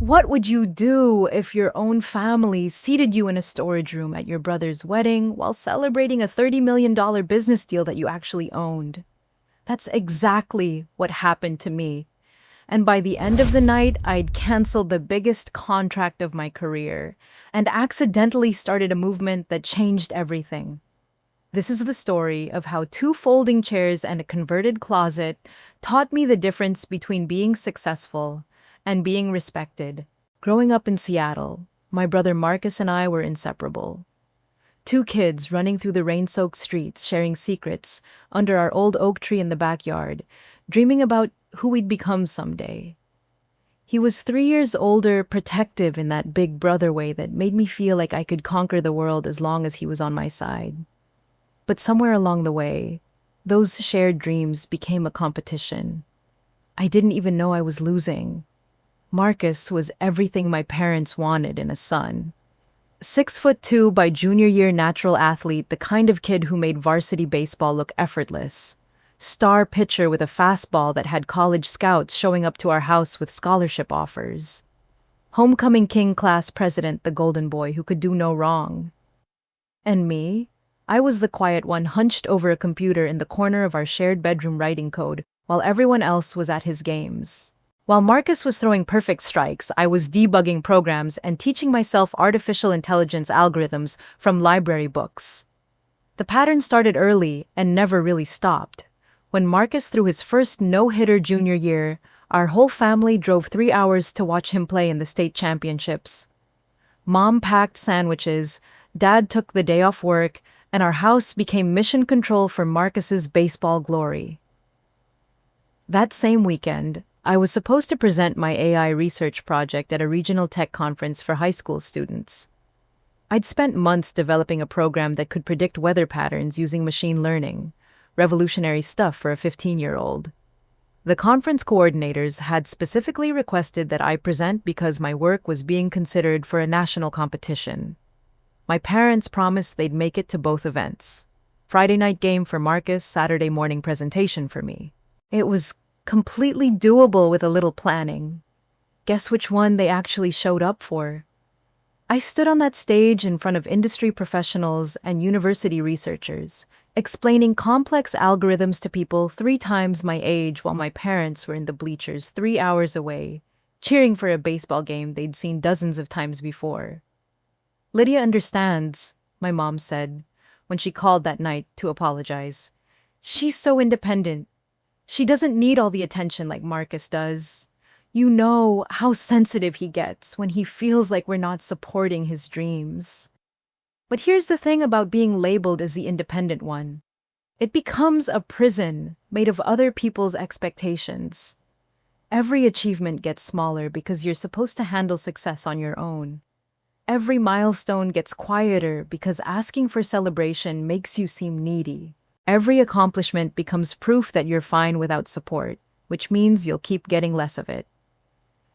What would you do if your own family seated you in a storage room at your brother's wedding while celebrating a $30 million business deal that you actually owned? That's exactly what happened to me. And by the end of the night, I'd canceled the biggest contract of my career and accidentally started a movement that changed everything. This is the story of how two folding chairs and a converted closet taught me the difference between being successful and being respected. Growing up in Seattle, my brother Marcus and I were inseparable. Two kids running through the rain-soaked streets, sharing secrets under our old oak tree in the backyard, dreaming about who we'd become someday. He was 3 years older, protective in that big brother way that made me feel like I could conquer the world as long as he was on my side. But somewhere along the way, those shared dreams became a competition. I didn't even know I was losing. Marcus was everything my parents wanted in a son. 6'2" by junior year natural athlete, the kind of kid who made varsity baseball look effortless. Star pitcher with a fastball that had college scouts showing up to our house with scholarship offers. Homecoming king class president, the golden boy who could do no wrong. And me? I was the quiet one hunched over a computer in the corner of our shared bedroom writing code while everyone else was at his games. While Marcus was throwing perfect strikes, I was debugging programs and teaching myself artificial intelligence algorithms from library books. The pattern started early and never really stopped. When Marcus threw his first no-hitter junior year, our whole family drove 3 hours to watch him play in the state championships. Mom packed sandwiches, Dad took the day off work, and our house became mission control for Marcus's baseball glory. That same weekend, I was supposed to present my AI research project at a regional tech conference for high school students. I'd spent months developing a program that could predict weather patterns using machine learning, revolutionary stuff for a 15-year-old. The conference coordinators had specifically requested that I present because my work was being considered for a national competition. My parents promised they'd make it to both events. Friday night game for Marcus, Saturday morning presentation for me. It was completely doable with a little planning. Guess which one they actually showed up for? I stood on that stage in front of industry professionals and university researchers, explaining complex algorithms to people 3 times my age while my parents were in the bleachers 3 hours away, cheering for a baseball game they'd seen dozens of times before. "Lydia understands," my mom said, when she called that night to apologize. "She's so independent. She doesn't need all the attention like Marcus does. You know how sensitive he gets when he feels like we're not supporting his dreams." But here's the thing about being labeled as the independent one. It becomes a prison made of other people's expectations. Every achievement gets smaller because you're supposed to handle success on your own. Every milestone gets quieter because asking for celebration makes you seem needy. Every accomplishment becomes proof that you're fine without support, which means you'll keep getting less of it.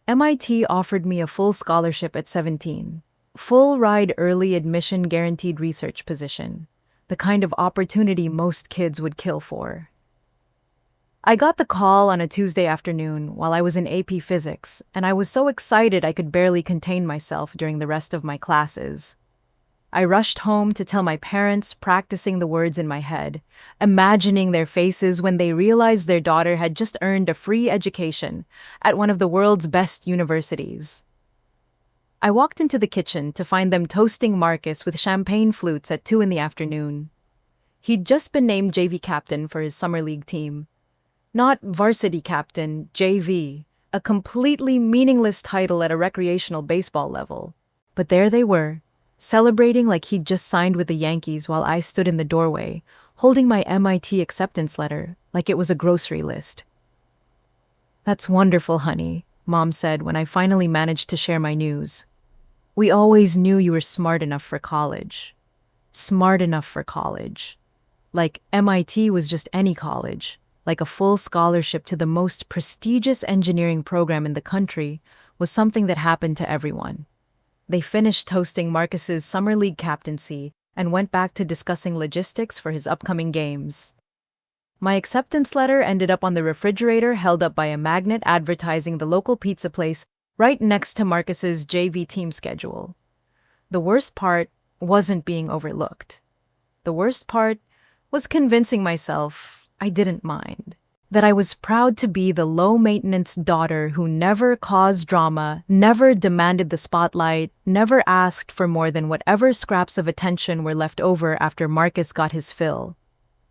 MIT offered me a full scholarship at 17. Full-ride early admission guaranteed research position. The kind of opportunity most kids would kill for. I got the call on a Tuesday afternoon while I was in AP Physics, and I was so excited I could barely contain myself during the rest of my classes. I rushed home to tell my parents, practicing the words in my head, imagining their faces when they realized their daughter had just earned a free education at one of the world's best universities. I walked into the kitchen to find them toasting Marcus with champagne flutes at 2 in the afternoon. He'd just been named JV captain for his summer league team. Not varsity captain, JV, a completely meaningless title at a recreational baseball level. But there they were, celebrating like he'd just signed with the Yankees while I stood in the doorway, holding my MIT acceptance letter like it was a grocery list. "That's wonderful, honey," Mom said when I finally managed to share my news. "We always knew you were smart enough for college." Smart enough for college. Like MIT was just any college. Like a full scholarship to the most prestigious engineering program in the country was something that happened to everyone. They finished toasting Marcus's summer league captaincy and went back to discussing logistics for his upcoming games. My acceptance letter ended up on the refrigerator held up by a magnet advertising the local pizza place right next to Marcus's JV team schedule. The worst part wasn't being overlooked. The worst part was convincing myself I didn't mind. That I was proud to be the low-maintenance daughter who never caused drama, never demanded the spotlight, never asked for more than whatever scraps of attention were left over after Marcus got his fill.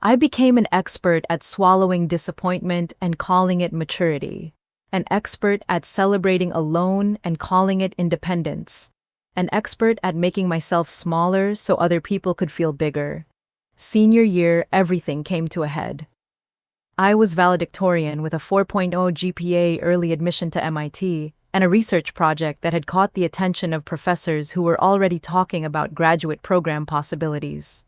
I became an expert at swallowing disappointment and calling it maturity, an expert at celebrating alone and calling it independence, an expert at making myself smaller so other people could feel bigger. Senior year, everything came to a head. I was valedictorian with a 4.0 GPA, early admission to MIT, and a research project that had caught the attention of professors who were already talking about graduate program possibilities.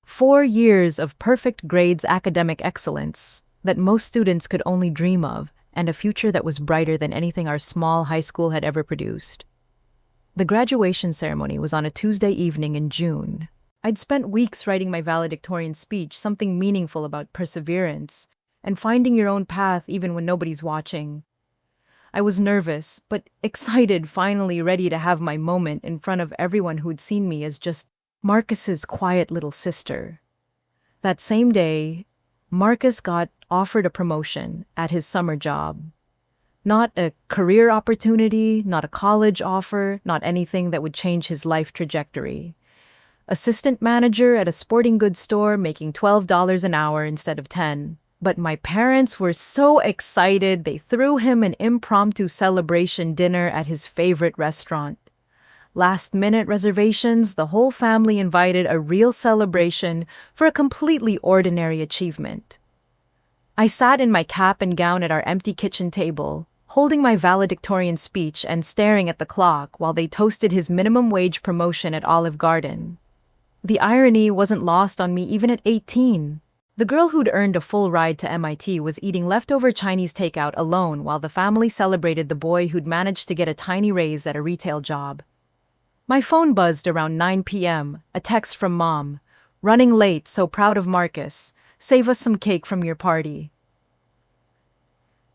4 years of perfect grades, academic excellence that most students could only dream of, and a future that was brighter than anything our small high school had ever produced. The graduation ceremony was on a Tuesday evening in June. I'd spent weeks writing my valedictorian speech, something meaningful about perseverance and finding your own path even when nobody's watching. I was nervous, but excited, finally ready to have my moment in front of everyone who'd seen me as just Marcus's quiet little sister. That same day, Marcus got offered a promotion at his summer job. Not a career opportunity, not a college offer, not anything that would change his life trajectory. Assistant manager at a sporting goods store, making $12 an hour instead of 10. But my parents were so excited, they threw him an impromptu celebration dinner at his favorite restaurant. Last-minute reservations, the whole family invited, a real celebration for a completely ordinary achievement. I sat in my cap and gown at our empty kitchen table, holding my valedictorian speech and staring at the clock while they toasted his minimum wage promotion at Olive Garden. The irony wasn't lost on me even at 18. The girl who'd earned a full ride to MIT was eating leftover Chinese takeout alone while the family celebrated the boy who'd managed to get a tiny raise at a retail job. My phone buzzed around 9 p.m., a text from Mom. "Running late, so proud of Marcus. Save us some cake from your party."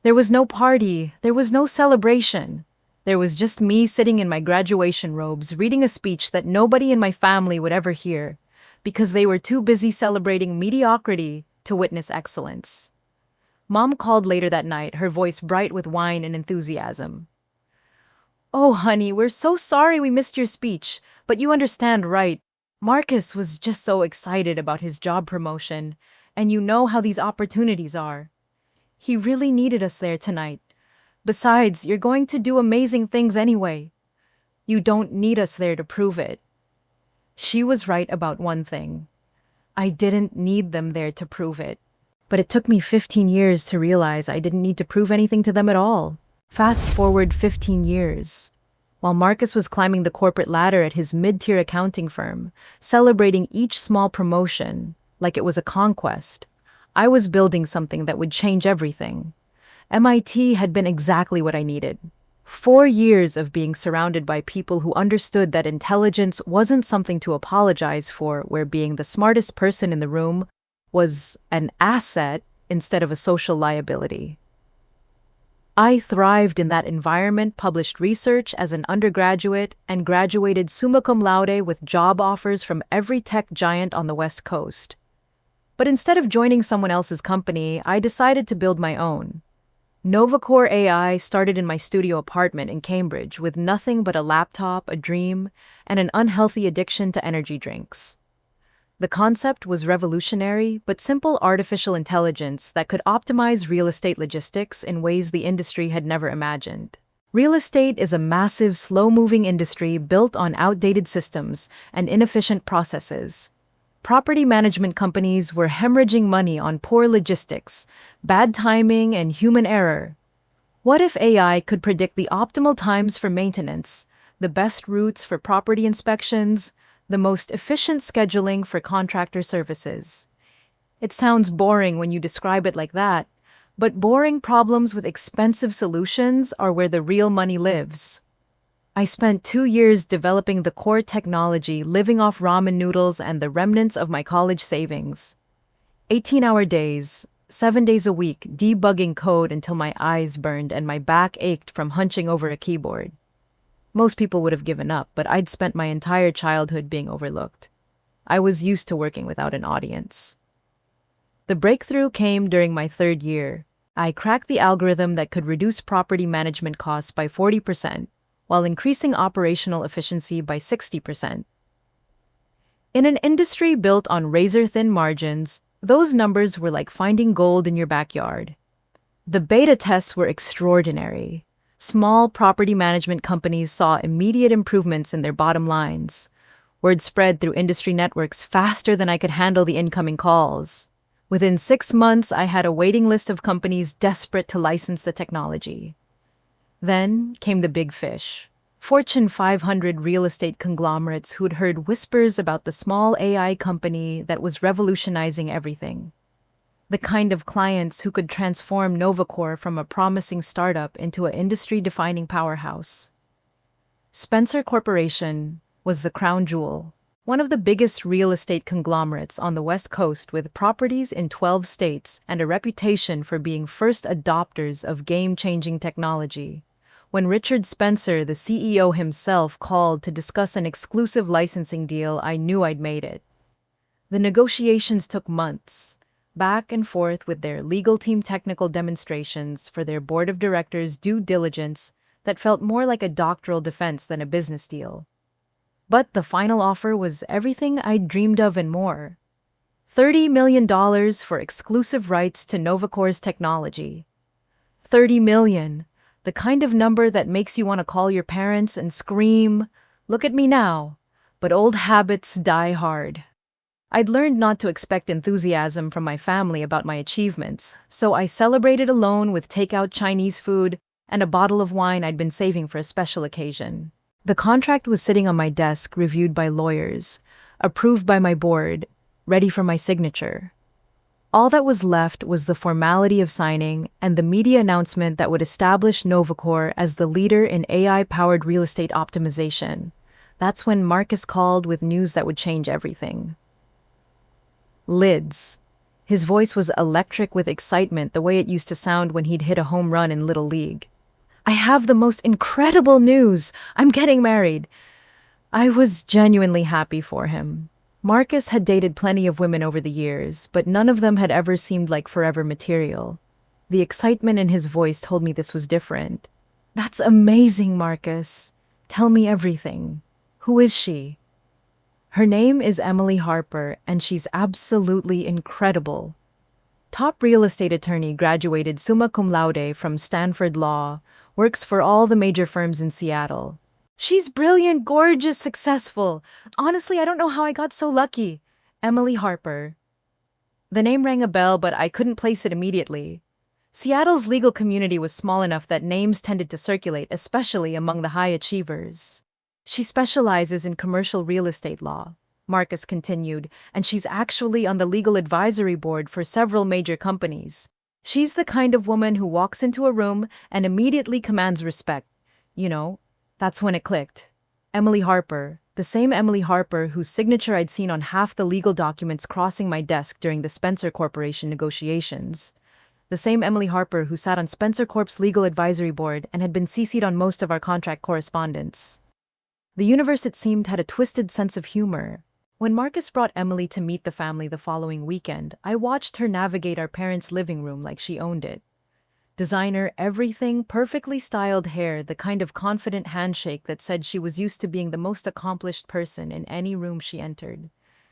There was no party, there was no celebration. There was just me sitting in my graduation robes reading a speech that nobody in my family would ever hear, because they were too busy celebrating mediocrity to witness excellence. Mom called later that night, her voice bright with wine and enthusiasm. "Oh, honey, we're so sorry we missed your speech, but you understand, right? Marcus was just so excited about his job promotion, and you know how these opportunities are. He really needed us there tonight. Besides, you're going to do amazing things anyway. You don't need us there to prove it." She was right about one thing. I didn't need them there to prove it. But it took me 15 years to realize I didn't need to prove anything to them at all. Fast forward 15 years. While Marcus was climbing the corporate ladder at his mid-tier accounting firm, celebrating each small promotion like it was a conquest, I was building something that would change everything. MIT had been exactly what I needed. 4 years of being surrounded by people who understood that intelligence wasn't something to apologize for, where being the smartest person in the room was an asset instead of a social liability. I thrived in that environment, published research as an undergraduate, and graduated summa cum laude with job offers from every tech giant on the West Coast. But instead of joining someone else's company, I decided to build my own. NovaCore AI started in my studio apartment in Cambridge with nothing but a laptop, a dream, and an unhealthy addiction to energy drinks. The concept was revolutionary, but simple artificial intelligence that could optimize real estate logistics in ways the industry had never imagined. Real estate is a massive, slow-moving industry built on outdated systems and inefficient processes. Property management companies were hemorrhaging money on poor logistics, bad timing, and human error. What if AI could predict the optimal times for maintenance, the best routes for property inspections, the most efficient scheduling for contractor services? It sounds boring when you describe it like that, but boring problems with expensive solutions are where the real money lives. I spent 2 years developing the core technology, living off ramen noodles and the remnants of my college savings. 18-hour days, 7 days a week, debugging code until my eyes burned and my back ached from hunching over a keyboard. Most people would have given up, but I'd spent my entire childhood being overlooked. I was used to working without an audience. The breakthrough came during my third year. I cracked the algorithm that could reduce property management costs by 40%, while increasing operational efficiency by 60%. In an industry built on razor-thin margins, those numbers were like finding gold in your backyard. The beta tests were extraordinary. Small property management companies saw immediate improvements in their bottom lines. Word spread through industry networks faster than I could handle the incoming calls. Within 6 months, I had a waiting list of companies desperate to license the technology. Then came the big fish. Fortune 500 real estate conglomerates who'd heard whispers about the small AI company that was revolutionizing everything. The kind of clients who could transform Novacor from a promising startup into an industry-defining powerhouse. Spencer Corporation was the crown jewel, one of the biggest real estate conglomerates on the West Coast with properties in 12 states and a reputation for being first adopters of game-changing technology. When Richard Spencer, the CEO himself, called to discuss an exclusive licensing deal, I knew I'd made it. The negotiations took months, back and forth with their legal team technical demonstrations for their board of directors' due diligence that felt more like a doctoral defense than a business deal. But the final offer was everything I'd dreamed of and more. $30 million for exclusive rights to Novacor's technology. $30 million, the kind of number that makes you want to call your parents and scream, "Look at me now." But old habits die hard. I'd learned not to expect enthusiasm from my family about my achievements, so I celebrated alone with takeout Chinese food and a bottle of wine I'd been saving for a special occasion. The contract was sitting on my desk, reviewed by lawyers, approved by my board, ready for my signature. All that was left was the formality of signing and the media announcement that would establish Novacor as the leader in AI-powered real estate optimization. That's when Marcus called with news that would change everything. Lids. His voice was electric with excitement, the way it used to sound when he'd hit a home run in Little League. "I have the most incredible news! I'm getting married!" I was genuinely happy for him. Marcus had dated plenty of women over the years, but none of them had ever seemed like forever material. The excitement in his voice told me this was different. "That's amazing, Marcus. Tell me everything. Who is she?" "Her name is Emily Harper, and she's absolutely incredible. Top real estate attorney, graduated summa cum laude from Stanford Law, works for all the major firms in Seattle. She's brilliant, gorgeous, successful. Honestly, I don't know how I got so lucky. Emily Harper." The name rang a bell, but I couldn't place it immediately. Seattle's legal community was small enough that names tended to circulate, especially among the high achievers. "She specializes in commercial real estate law," Marcus continued, "and she's actually on the legal advisory board for several major companies. She's the kind of woman who walks into a room and immediately commands respect. You know, that's when it clicked. Emily Harper, the same Emily Harper whose signature I'd seen on half the legal documents crossing my desk during the Spencer Corporation negotiations. The same Emily Harper who sat on Spencer Corp's legal advisory board and had been CC'd on most of our contract correspondence. The universe, it seemed, had a twisted sense of humor. When Marcus brought Emily to meet the family the following weekend, I watched her navigate our parents' living room like she owned it. Designer everything, perfectly styled hair, the kind of confident handshake that said she was used to being the most accomplished person in any room she entered.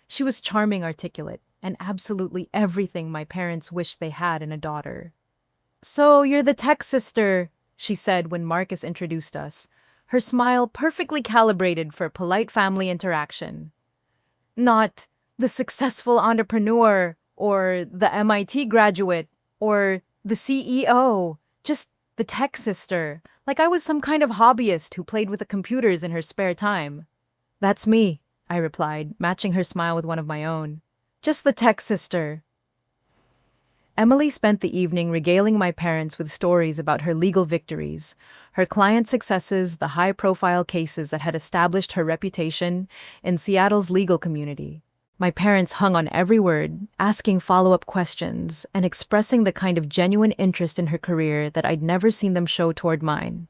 She was charming, articulate, and absolutely everything my parents wished they had in a daughter. "So you're the tech sister," she said when Marcus introduced us, her smile perfectly calibrated for polite family interaction. "Not the successful entrepreneur, or the MIT graduate, or the CEO, just the tech sister, like I was some kind of hobbyist who played with the computers in her spare time." "That's me," I replied, matching her smile with one of my own. "Just the tech sister." Emily spent the evening regaling my parents with stories about her legal victories, her client successes, the high-profile cases that had established her reputation in Seattle's legal community. My parents hung on every word, asking follow-up questions and expressing the kind of genuine interest in her career that I'd never seen them show toward mine.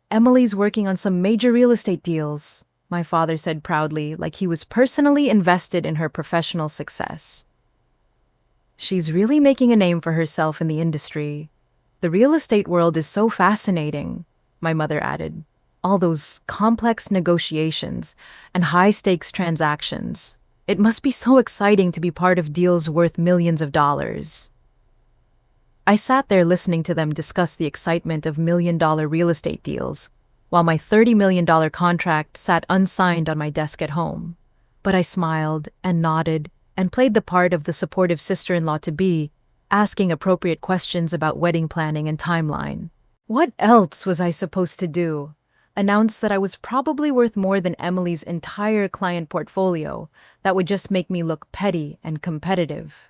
"Emily's working on some major real estate deals," my father said proudly, like he was personally invested in her professional success. "She's really making a name for herself in the industry. The real estate world is so fascinating," my mother added. "All those complex negotiations and high-stakes transactions. It must be so exciting to be part of deals worth millions of dollars." I sat there listening to them discuss the excitement of million-dollar real estate deals, while my $30 million contract sat unsigned on my desk at home. But I smiled and nodded and played the part of the supportive sister-in-law-to-be, asking appropriate questions about wedding planning and timeline. What else was I supposed to do? Announce that I was probably worth more than Emily's entire client portfolio? That would just make me look petty and competitive.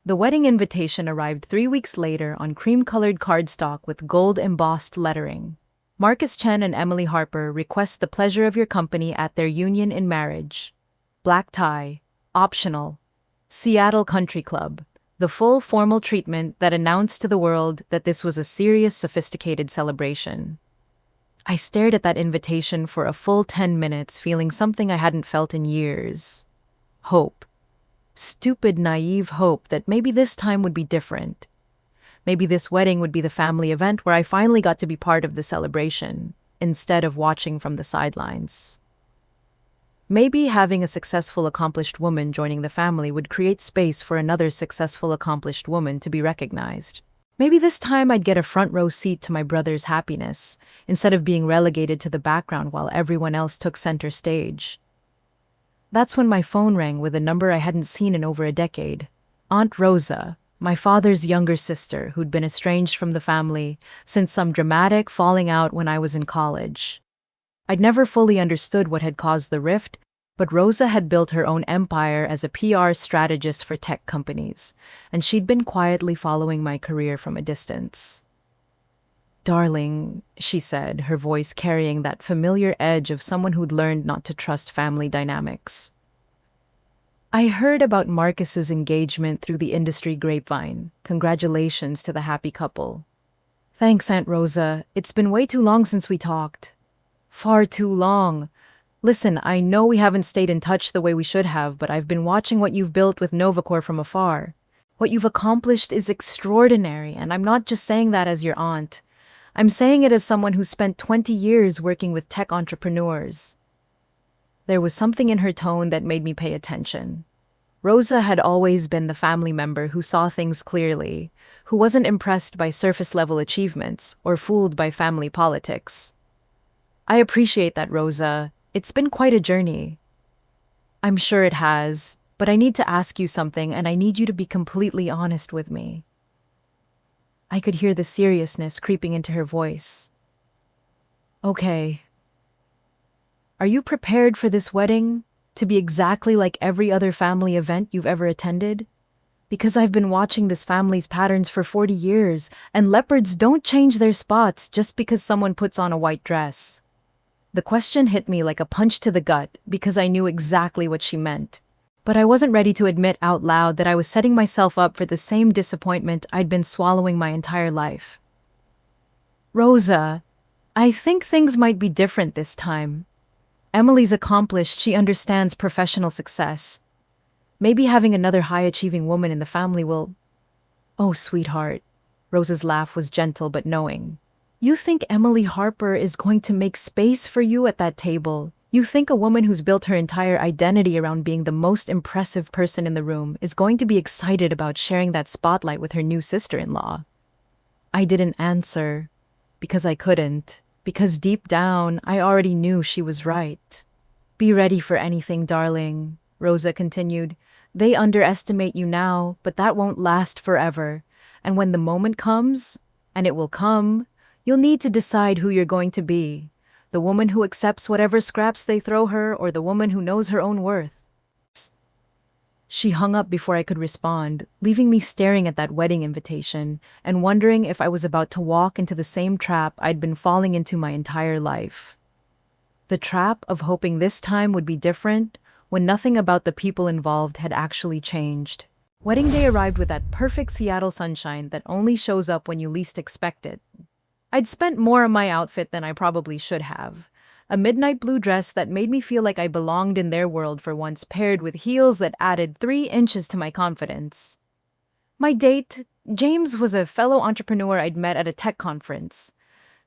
The wedding invitation arrived 3 weeks later on cream-colored cardstock with gold-embossed lettering. "Marcus Chen and Emily Harper request the pleasure of your company at their union in marriage. Black tie, optional. Seattle Country Club." The full formal treatment that announced to the world that this was a serious, sophisticated celebration. I stared at that invitation for a full 10 minutes, feeling something I hadn't felt in years. Hope. Stupid, naive hope that maybe this time would be different. Maybe this wedding would be the family event where I finally got to be part of the celebration, instead of watching from the sidelines. Maybe having a successful, accomplished woman joining the family would create space for another successful, accomplished woman to be recognized. Maybe this time I'd get a front row seat to my brother's happiness, instead of being relegated to the background while everyone else took center stage. That's when my phone rang with a number I hadn't seen in over a decade. Aunt Rosa, my father's younger sister who'd been estranged from the family since some dramatic falling out when I was in college. I'd never fully understood what had caused the rift, but Rosa had built her own empire as a PR strategist for tech companies, and she'd been quietly following my career from a distance. "Darling," she said, her voice carrying that familiar edge of someone who'd learned not to trust family dynamics. "I heard about Marcus's engagement through the industry grapevine. Congratulations to the happy couple." "Thanks, Aunt Rosa. It's been way too long since we talked." "Far too long. Listen, I know we haven't stayed in touch the way we should have, but I've been watching what you've built with Novacor from afar. What you've accomplished is extraordinary, and I'm not just saying that as your aunt. I'm saying it as someone who spent 20 years working with tech entrepreneurs." There was something in her tone that made me pay attention. Rosa had always been the family member who saw things clearly, who wasn't impressed by surface-level achievements or fooled by family politics. "I appreciate that, Rosa. It's been quite a journey." "I'm sure it has, but I need to ask you something, and I need you to be completely honest with me." I could hear the seriousness creeping into her voice. "Okay. Are you prepared for this wedding to be exactly like every other family event you've ever attended? Because I've been watching this family's patterns for 40 years, and leopards don't change their spots just because someone puts on a white dress." The question hit me like a punch to the gut because I knew exactly what she meant. But I wasn't ready to admit out loud that I was setting myself up for the same disappointment I'd been swallowing my entire life. "Rosa, I think things might be different this time. Emily's accomplished, she understands professional success. Maybe having another high-achieving woman in the family will—" "Oh, sweetheart." Rosa's laugh was gentle but knowing. "You think Emily Harper is going to make space for you at that table? You think a woman who's built her entire identity around being the most impressive person in the room is going to be excited about sharing that spotlight with her new sister-in-law?" I didn't answer, because I couldn't, because deep down I already knew she was right. "Be ready for anything, darling," Rosa continued. "They underestimate you now, but that won't last forever. And when the moment comes, and it will come, you'll need to decide who you're going to be. The woman who accepts whatever scraps they throw her, or the woman who knows her own worth." She hung up before I could respond, leaving me staring at that wedding invitation and wondering if I was about to walk into the same trap I'd been falling into my entire life. The trap of hoping this time would be different when nothing about the people involved had actually changed. Wedding day arrived with that perfect Seattle sunshine that only shows up when you least expect it. I'd spent more on my outfit than I probably should have. A midnight blue dress that made me feel like I belonged in their world for once, paired with heels that added 3 inches to my confidence. My date, James, was a fellow entrepreneur I'd met at a tech conference.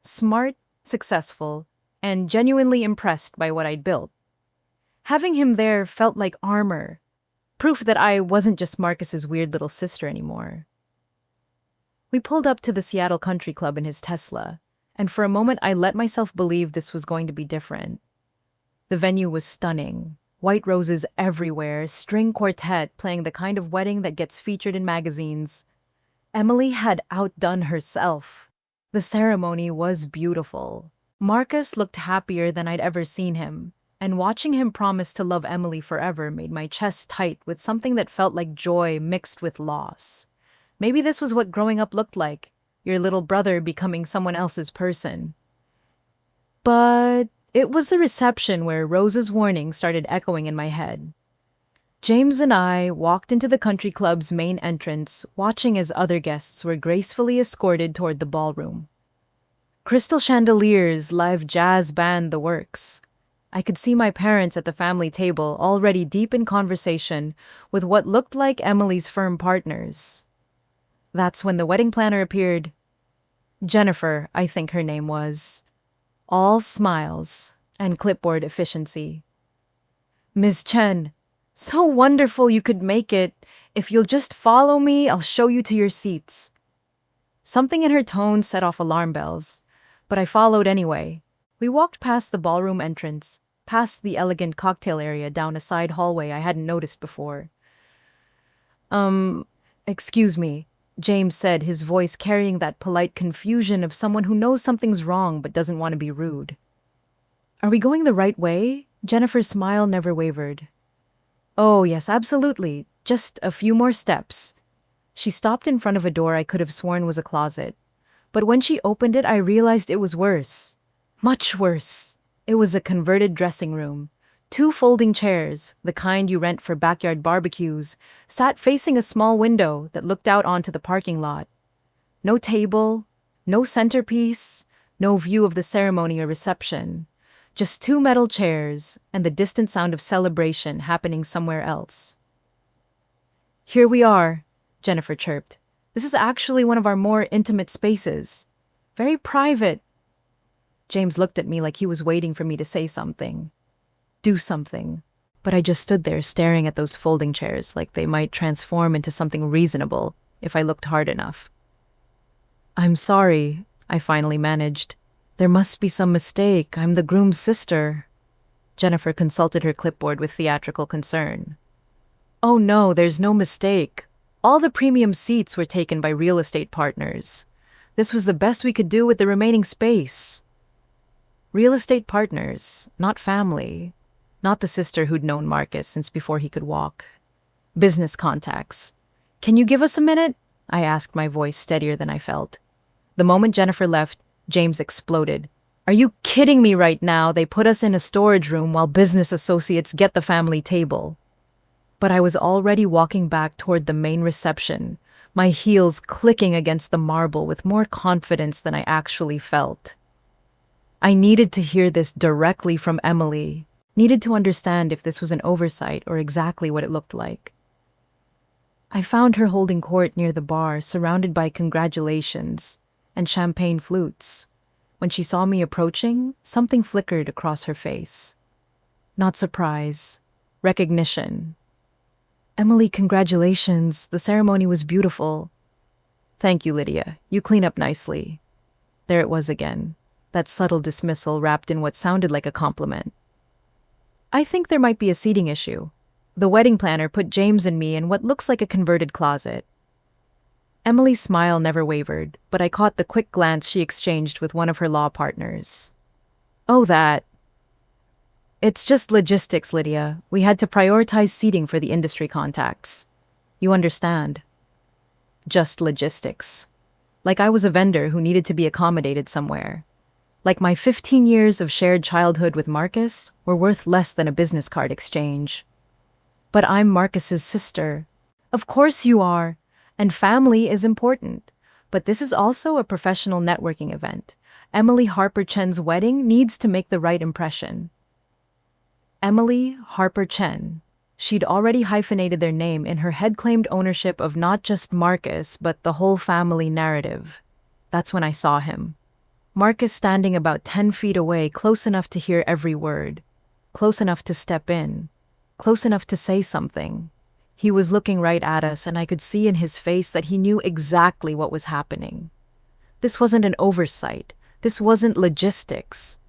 Smart, successful, and genuinely impressed by what I'd built. Having him there felt like armor, proof that I wasn't just Marcus's weird little sister anymore. We pulled up to the Seattle Country Club in his Tesla, and for a moment I let myself believe this was going to be different. The venue was stunning. White roses everywhere, string quartet playing the kind of wedding that gets featured in magazines. Emily had outdone herself. The ceremony was beautiful. Marcus looked happier than I'd ever seen him, and watching him promise to love Emily forever made my chest tight with something that felt like joy mixed with loss. Maybe this was what growing up looked like, your little brother becoming someone else's person. But it was the reception where Rose's warning started echoing in my head. James and I walked into the country club's main entrance, watching as other guests were gracefully escorted toward the ballroom. Crystal chandeliers, live jazz band, the works. I could see my parents at the family table, already deep in conversation with what looked like Emily's firm partners. That's when the wedding planner appeared. Jennifer, I think her name was. All smiles and clipboard efficiency. Ms. Chen, so wonderful you could make it. If you'll just follow me, I'll show you to your seats. Something in her tone set off alarm bells, but I followed anyway. We walked past the ballroom entrance, past the elegant cocktail area down a side hallway I hadn't noticed before. Excuse me, James said, his voice carrying that polite confusion of someone who knows something's wrong but doesn't want to be rude. Are we going the right way? Jennifer's smile never wavered. Oh, yes, absolutely. Just a few more steps. She stopped in front of a door I could have sworn was a closet. But when she opened it, I realized it was worse. Much worse. It was a converted dressing room. 2 folding chairs, the kind you rent for backyard barbecues, sat facing a small window that looked out onto the parking lot. No table, no centerpiece, no view of the ceremony or reception. Just 2 metal chairs and the distant sound of celebration happening somewhere else. Here we are, Jennifer chirped. This is actually one of our more intimate spaces. Very private. James looked at me like he was waiting for me to say something. Do something. But I just stood there staring at those folding chairs like they might transform into something reasonable if I looked hard enough. I'm sorry, I finally managed. There must be some mistake. I'm the groom's sister. Jennifer consulted her clipboard with theatrical concern. Oh no, there's no mistake. All the premium seats were taken by real estate partners. This was the best we could do with the remaining space. Real estate partners, not family. Not the sister who'd known Marcus since before he could walk. Business contacts. Can you give us a minute? I asked, my voice steadier than I felt. The moment Jennifer left, James exploded. Are you kidding me right now? They put us in a storage room while business associates get the family table. But I was already walking back toward the main reception, my heels clicking against the marble with more confidence than I actually felt. I needed to hear this directly from Emily. Needed to understand if this was an oversight or exactly what it looked like. I found her holding court near the bar, surrounded by congratulations and champagne flutes. When she saw me approaching, something flickered across her face. Not surprise, recognition. Emily, congratulations. The ceremony was beautiful. Thank you, Lydia. You clean up nicely. There it was again, that subtle dismissal wrapped in what sounded like a compliment. I think there might be a seating issue. The wedding planner put James and me in what looks like a converted closet. Emily's smile never wavered, but I caught the quick glance she exchanged with one of her law partners. Oh, that. It's just logistics, Lydia. We had to prioritize seating for the industry contacts. You understand. Just logistics. Like I was a vendor who needed to be accommodated somewhere. Like my 15 years of shared childhood with Marcus were worth less than a business card exchange. But I'm Marcus's sister. Of course you are. And family is important. But this is also a professional networking event. Emily Harper Chen's wedding needs to make the right impression. Emily Harper Chen. She'd already hyphenated their name in her head claimed ownership of not just Marcus, but the whole family narrative. That's when I saw him. Marcus standing about 10 feet away, close enough to hear every word, close enough to step in, close enough to say something. He was looking right at us, and I could see in his face that he knew exactly what was happening. This wasn't an oversight. This wasn't logistics.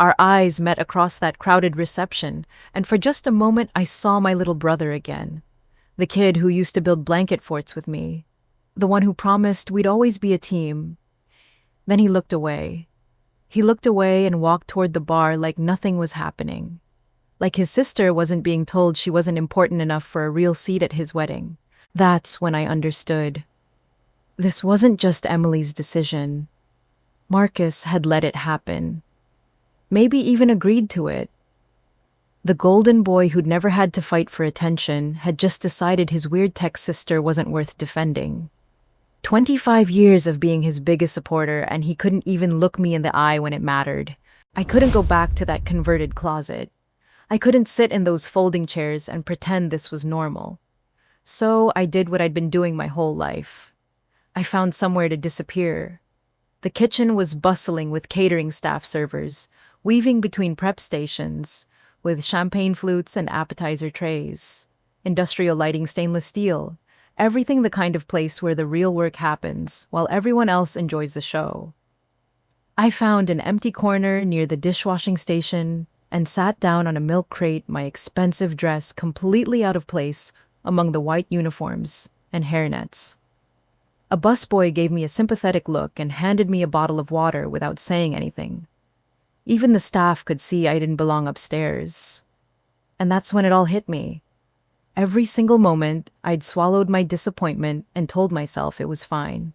Our eyes met across that crowded reception, and for just a moment I saw my little brother again. The kid who used to build blanket forts with me. The one who promised we'd always be a team. Then he looked away. He looked away and walked toward the bar like nothing was happening. Like his sister wasn't being told she wasn't important enough for a real seat at his wedding. That's when I understood. This wasn't just Emily's decision. Marcus had let it happen. Maybe even agreed to it. The golden boy who'd never had to fight for attention had just decided his weird tech sister wasn't worth defending. 25 years of being his biggest supporter, and he couldn't even look me in the eye when it mattered. I couldn't go back to that converted closet. I couldn't sit in those folding chairs and pretend this was normal. So I did what I'd been doing my whole life. I found somewhere to disappear. The kitchen was bustling with catering staff servers, weaving between prep stations, with champagne flutes and appetizer trays, industrial lighting stainless steel, everything the kind of place where the real work happens while everyone else enjoys the show. I found an empty corner near the dishwashing station and sat down on a milk crate, my expensive dress completely out of place among the white uniforms and hairnets. A busboy gave me a sympathetic look and handed me a bottle of water without saying anything. Even the staff could see I didn't belong upstairs. And that's when it all hit me. Every single moment, I'd swallowed my disappointment and told myself it was fine.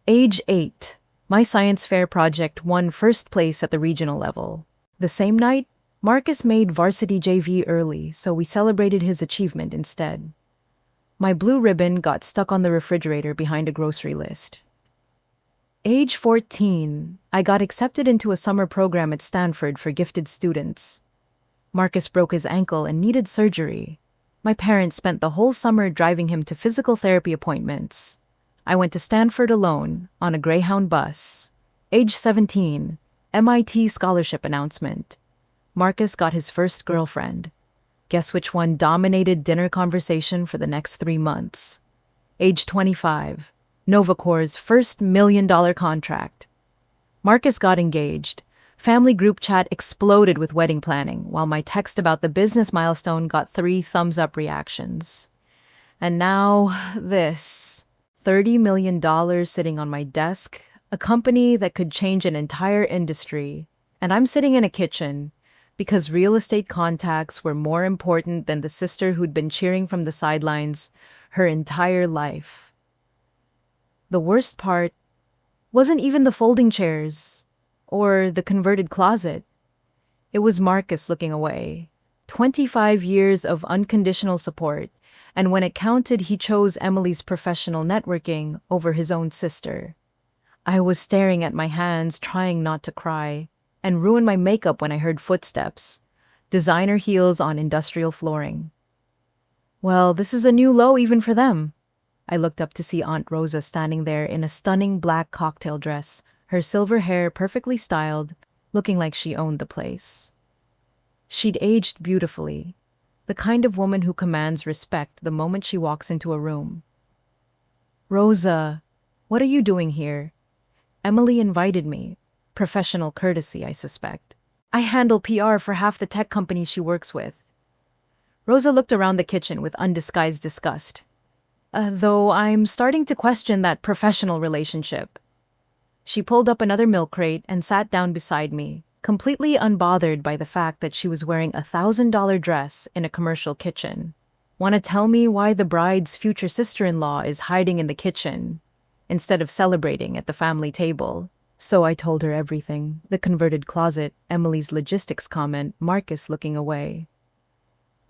Age 8, my science fair project won first place at the regional level. The same night, Marcus made varsity JV early, so we celebrated his achievement instead. My blue ribbon got stuck on the refrigerator behind a grocery list. Age 14, I got accepted into a summer program at Stanford for gifted students. Marcus broke his ankle and needed surgery. My parents spent the whole summer driving him to physical therapy appointments. I went to Stanford alone, on a Greyhound bus. Age 17, MIT scholarship announcement. Marcus got his first girlfriend. Guess which one dominated dinner conversation for the next 3 months? Age 25, Novacore's first $1 million contract. Marcus got engaged. Family group chat exploded with wedding planning, while my text about the business milestone got 3 thumbs-up reactions. And now, this. $30 million sitting on my desk, a company that could change an entire industry. And I'm sitting in a kitchen, because real estate contacts were more important than the sister who'd been cheering from the sidelines her entire life. The worst part wasn't even the folding chairs or the converted closet. It was Marcus looking away. 25 years of unconditional support, and when it counted, he chose Emily's professional networking over his own sister. I was staring at my hands, trying not to cry, and ruined my makeup when I heard footsteps. Designer heels on industrial flooring. Well, this is a new low even for them. I looked up to see Aunt Rosa standing there in a stunning black cocktail dress, her silver hair perfectly styled, looking like she owned the place. She'd aged beautifully, the kind of woman who commands respect the moment she walks into a room. "Rosa, what are you doing here?" Emily invited me. Professional courtesy, I suspect. "I handle PR for half the tech companies she works with." Rosa looked around the kitchen with undisguised disgust. Though I'm starting to question that professional relationship." She pulled up another milk crate and sat down beside me, completely unbothered by the fact that she was wearing a $1,000 dress in a commercial kitchen. Want to tell me why the bride's future sister-in-law is hiding in the kitchen instead of celebrating at the family table? So I told her everything. The converted closet, Emily's logistics comment, Marcus looking away.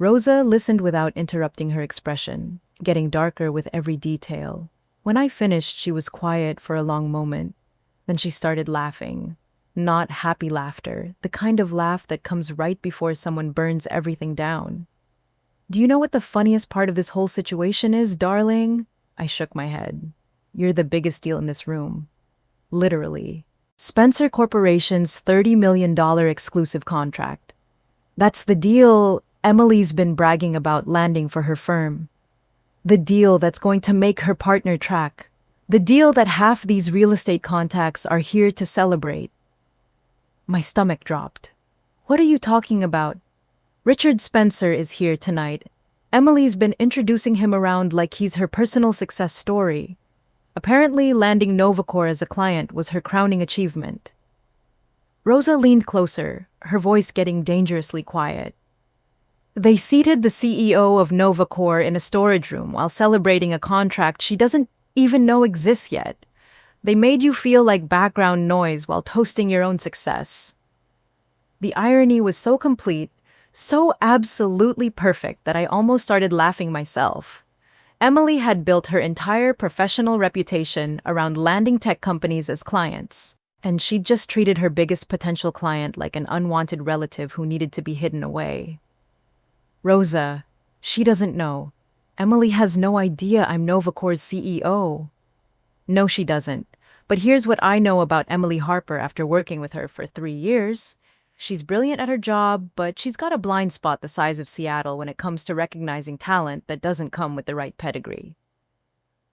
Rosa listened without interrupting her expression, getting darker with every detail. When I finished, she was quiet for a long moment. Then she started laughing. Not happy laughter, the kind of laugh that comes right before someone burns everything down. Do you know what the funniest part of this whole situation is, darling? I shook my head. You're the biggest deal in this room. Literally. Spencer Corporation's $30 million exclusive contract. That's the deal Emily's been bragging about landing for her firm. The deal that's going to make her partner track. The deal that half these real estate contacts are here to celebrate. My stomach dropped. What are you talking about? Richard Spencer is here tonight. Emily's been introducing him around like he's her personal success story. Apparently, landing Novacor as a client was her crowning achievement. Rosa leaned closer, her voice getting dangerously quiet. They seated the CEO of Novacor in a storage room while celebrating a contract she doesn't even know exists yet. They made you feel like background noise while toasting your own success. The irony was so complete, so absolutely perfect that I almost started laughing myself. Emily had built her entire professional reputation around landing tech companies as clients, and she'd just treated her biggest potential client like an unwanted relative who needed to be hidden away. Rosa, she doesn't know. Emily has no idea I'm Novacor's CEO. No, she doesn't. But here's what I know about Emily Harper after working with her for 3 years. She's brilliant at her job, but she's got a blind spot the size of Seattle when it comes to recognizing talent that doesn't come with the right pedigree.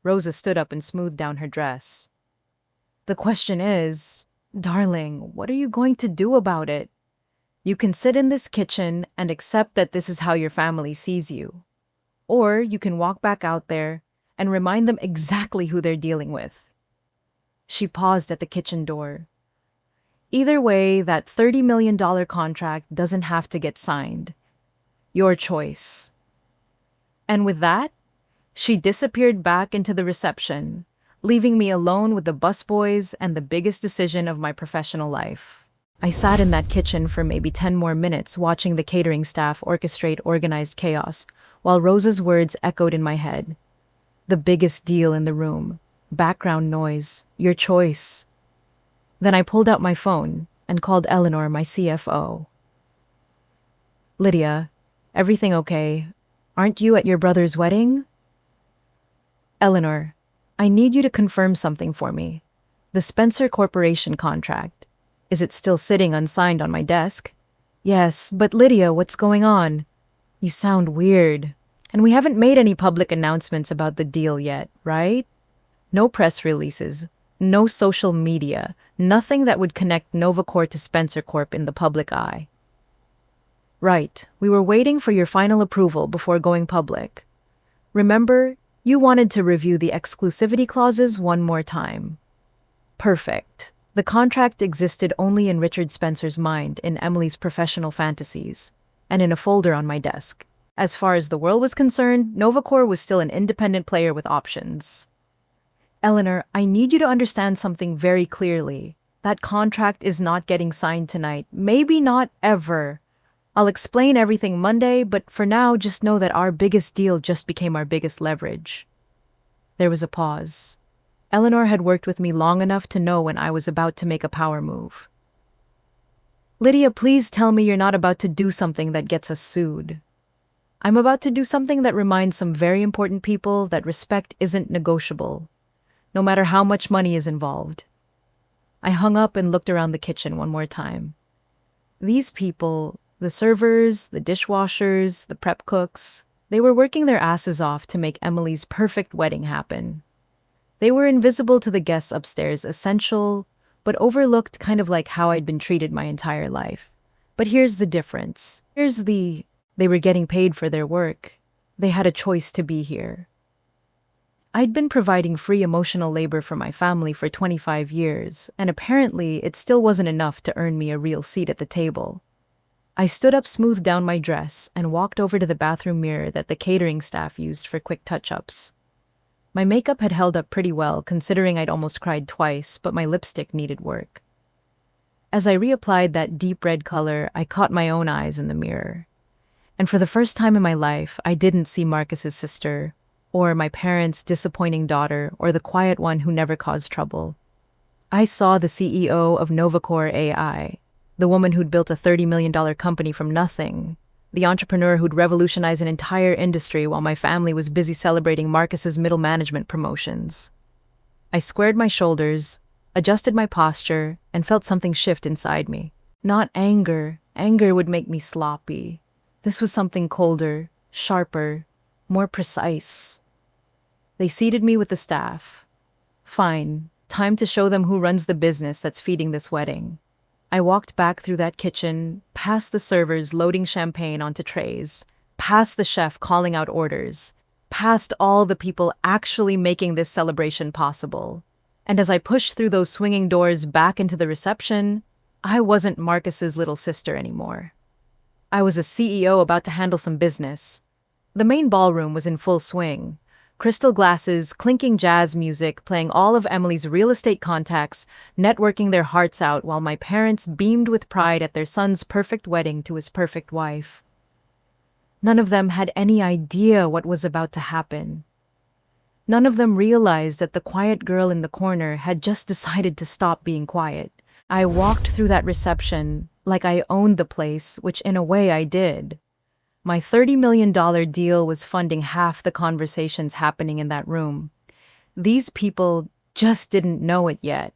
Rosa stood up and smoothed down her dress. The question is, darling, what are you going to do about it? You can sit in this kitchen and accept that this is how your family sees you. Or you can walk back out there and remind them exactly who they're dealing with. She paused at the kitchen door. Either way, that $30 million contract doesn't have to get signed. Your choice. And with that, she disappeared back into the reception, leaving me alone with the busboys and the biggest decision of my professional life. I sat in that kitchen for maybe 10 more minutes watching the catering staff orchestrate organized chaos, while Rosa's words echoed in my head. The biggest deal in the room. Background noise. Your choice. Then I pulled out my phone and called Eleanor, my CFO. Lydia, everything okay? Aren't you at your brother's wedding? Eleanor, I need you to confirm something for me. The Spencer Corporation contract. Is it still sitting unsigned on my desk? Yes, but Lydia, what's going on? You sound weird. And we haven't made any public announcements about the deal yet, right? No press releases. No social media, nothing that would connect Novacor to Spencer Corp in the public eye. Right, we were waiting for your final approval before going public. Remember, you wanted to review the exclusivity clauses one more time. Perfect. The contract existed only in Richard Spencer's mind, in Emily's professional fantasies, and in a folder on my desk. As far as the world was concerned, Novacor was still an independent player with options. Eleanor, I need you to understand something very clearly. That contract is not getting signed tonight. Maybe not ever. I'll explain everything Monday, but for now, just know that our biggest deal just became our biggest leverage. There was a pause. Eleanor had worked with me long enough to know when I was about to make a power move. Lydia, please tell me you're not about to do something that gets us sued. I'm about to do something that reminds some very important people that respect isn't negotiable, no matter how much money is involved. I hung up and looked around the kitchen one more time. These people, the servers, the dishwashers, the prep cooks, they were working their asses off to make Emily's perfect wedding happen. They were invisible to the guests upstairs, essential, but overlooked, kind of like how I'd been treated my entire life. But here's the difference. They were getting paid for their work. They had a choice to be here. I'd been providing free emotional labor for my family for 25 years, and apparently it still wasn't enough to earn me a real seat at the table. I stood up, smoothed down my dress, and walked over to the bathroom mirror that the catering staff used for quick touch-ups. My makeup had held up pretty well, considering I'd almost cried twice, but my lipstick needed work. As I reapplied that deep red color, I caught my own eyes in the mirror. And for the first time in my life, I didn't see Marcus's sister, or my parents' disappointing daughter, or the quiet one who never caused trouble. I saw the CEO of Novacore AI, the woman who'd built a $30 million company from nothing, the entrepreneur who'd revolutionized an entire industry while my family was busy celebrating Marcus's middle management promotions. I squared my shoulders, adjusted my posture, and felt something shift inside me. Not anger. Anger would make me sloppy. This was something colder, sharper, more precise. They seated me with the staff. Fine, time to show them who runs the business that's feeding this wedding. I walked back through that kitchen, past the servers loading champagne onto trays, past the chef calling out orders, past all the people actually making this celebration possible. And as I pushed through those swinging doors back into the reception, I wasn't Marcus's little sister anymore. I was a CEO about to handle some business. The main ballroom was in full swing. Crystal glasses, clinking jazz music, playing all of Emily's real estate contacts, networking their hearts out while my parents beamed with pride at their son's perfect wedding to his perfect wife. None of them had any idea what was about to happen. None of them realized that the quiet girl in the corner had just decided to stop being quiet. I walked through that reception like I owned the place, which in a way I did. My $30 million deal was funding half the conversations happening in that room. These people just didn't know it yet.